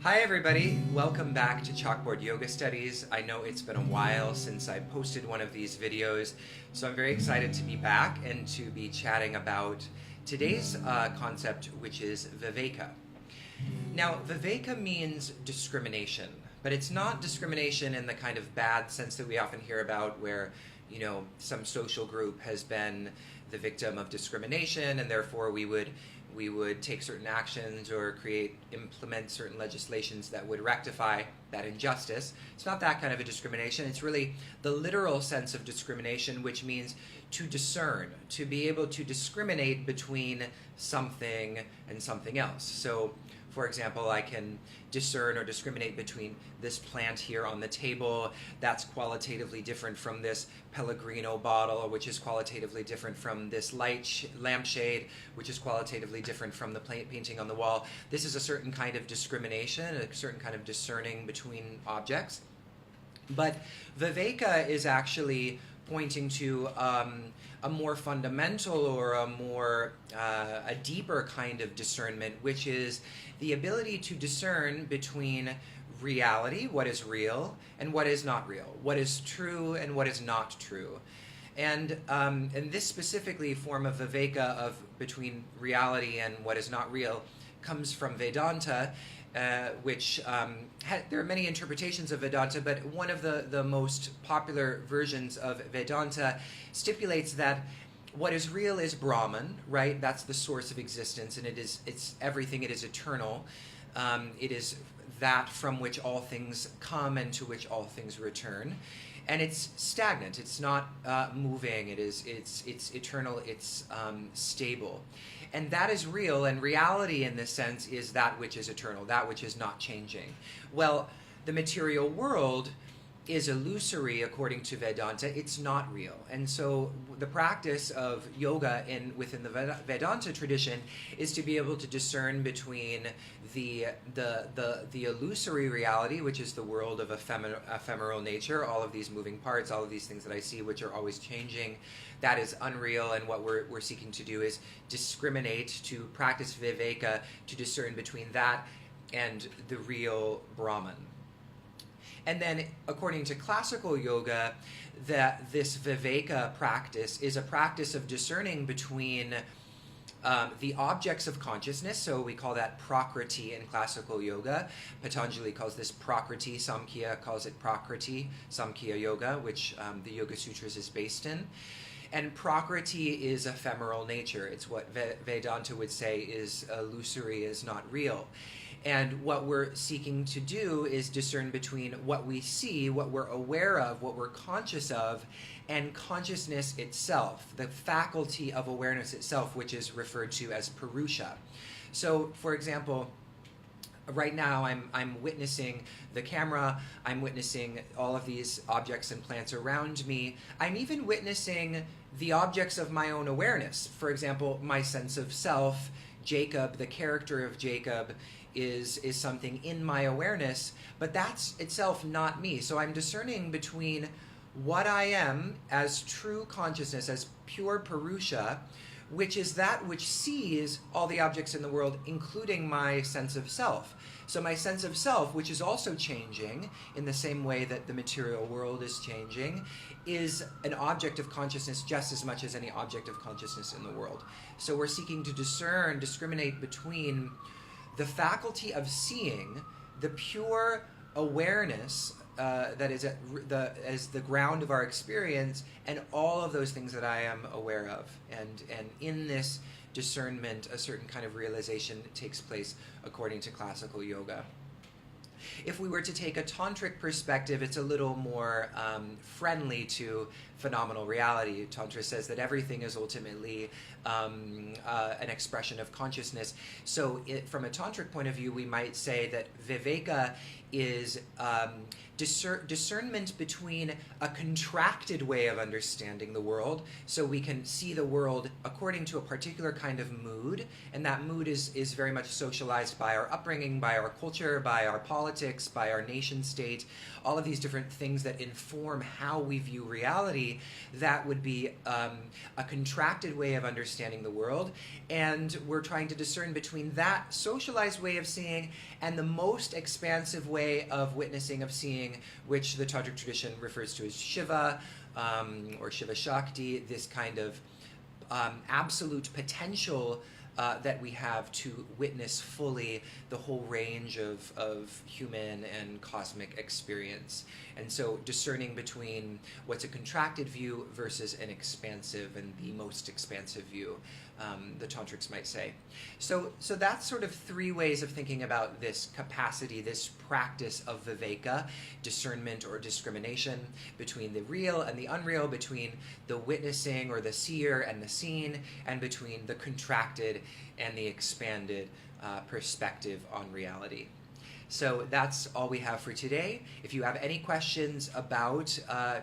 Hi everybody, welcome back to Chalkboard Yoga Studies. I know it's been a while since I posted one of these videos, so I'm very excited to be back and to be chatting about today's concept, which is Viveka. Now, Viveka means discrimination, but it's not discrimination in the kind of bad sense that we often hear about where, you know, some social group has been the victim of discrimination and therefore we would take certain actions or implement certain legislations that would rectify that injustice. It's not that kind of a discrimination. It's really the literal sense of discrimination, which means to discern, to be able to discriminate between something and something else. So, for example, I can discern or discriminate between this plant here on the table, that's qualitatively different from this Pellegrino bottle, which is qualitatively different from this lampshade, which is qualitatively different from the painting on the wall. This is a certain kind of discrimination, a certain kind of discerning between objects. But Viveka is actually pointing to a more fundamental or a deeper kind of discernment, which is the ability to discern between reality, what is real, and what is not real, what is true and what is not true. And this specifically form of Viveka of between reality and what is not real comes from Vedanta, which there are many interpretations of Vedanta, but one of the most popular versions of Vedanta stipulates that what is real is Brahman, right? That's the source of existence, and it's everything. It is eternal. It is that from which all things come and to which all things return, and it's stagnant. It's not moving. It's eternal. It's stable. And that is real, and reality in this sense is that which is eternal, that which is not changing. Well, the material world is illusory according to Vedanta. It's not real. And so the practice of yoga within the Vedanta tradition is to be able to discern between the illusory reality, which is the world of ephemeral nature, all of these moving parts, all of these things that I see which are always changing. That is unreal, and what we're seeking to do is discriminate, to practice Viveka, to discern between that and the real Brahman. And then, according to classical yoga, this Viveka practice is a practice of discerning between the objects of consciousness, so we call that prakriti in classical yoga. Patanjali calls this prakriti, Samkhya calls it prakriti, Samkhya yoga, which the Yoga Sutras is based in. And prakriti is ephemeral nature. It's what Vedanta would say is illusory, is not real. And what we're seeking to do is discern between what we see, what we're aware of, what we're conscious of, and consciousness itself, the faculty of awareness itself, which is referred to as Purusha. So, for example, right now I'm witnessing the camera, I'm witnessing all of these objects and plants around me. I'm even witnessing the objects of my own awareness. For example, my sense of self, Jacob, the character of Jacob, is something in my awareness, but that's itself not me. So I'm discerning between what I am as true consciousness, as pure Purusha, which is that which sees all the objects in the world, including my sense of self. So my sense of self, which is also changing in the same way that the material world is changing, is an object of consciousness just as much as any object of consciousness in the world. So we're seeking to discriminate between the faculty of seeing, the pure awareness that is as the ground of our experience, and all of those things that I am aware of. And in this discernment, a certain kind of realization takes place according to classical yoga. If we were to take a tantric perspective, it's a little more friendly to phenomenal reality. Tantra says that everything is ultimately an expression of consciousness. So from a tantric point of view, we might say that Viveka is discernment between a contracted way of understanding the world, so we can see the world according to a particular kind of mood, and that mood is very much socialized by our upbringing, by our culture, by our politics, by our nation state, all of these different things that inform how we view reality. reality, that would be a contracted way of understanding the world. And we're trying to discern between that socialized way of seeing and the most expansive way of witnessing, of seeing, which the Tantric tradition refers to as Shiva, or Shiva Shakti, this kind of absolute potential that we have to witness fully the whole range of human and cosmic experience. And so discerning between what's a contracted view versus an expansive and the most expansive view, the Tantrics might say. So that's sort of three ways of thinking about this capacity, this practice of Viveka, discernment or discrimination between the real and the unreal, between the witnessing or the seer and the seen, and between the contracted and the expanded perspective on reality. So that's all we have for today. If you have any questions about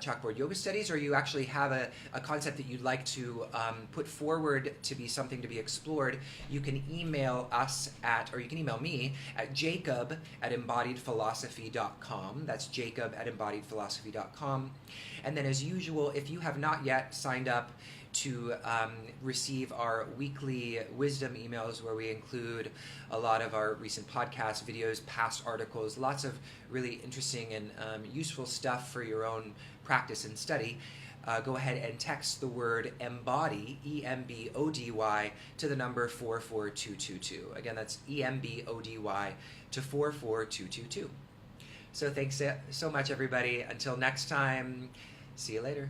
Chalkboard Yoga Studies, or you actually have a concept that you'd like to put forward to be something to be explored, you can email us or you can email me at jacob@embodiedphilosophy.com. That's jacob@embodiedphilosophy.com. And then, as usual, if you have not yet signed up to receive our weekly wisdom emails, where we include a lot of our recent podcasts, videos, past articles, lots of really interesting and useful stuff for your own practice and study, go ahead and text the word embody, E-M-B-O-D-Y, to the number 44222. Again, that's E-M-B-O-D-Y to 44222. So thanks so much, everybody. Until next time, see you later.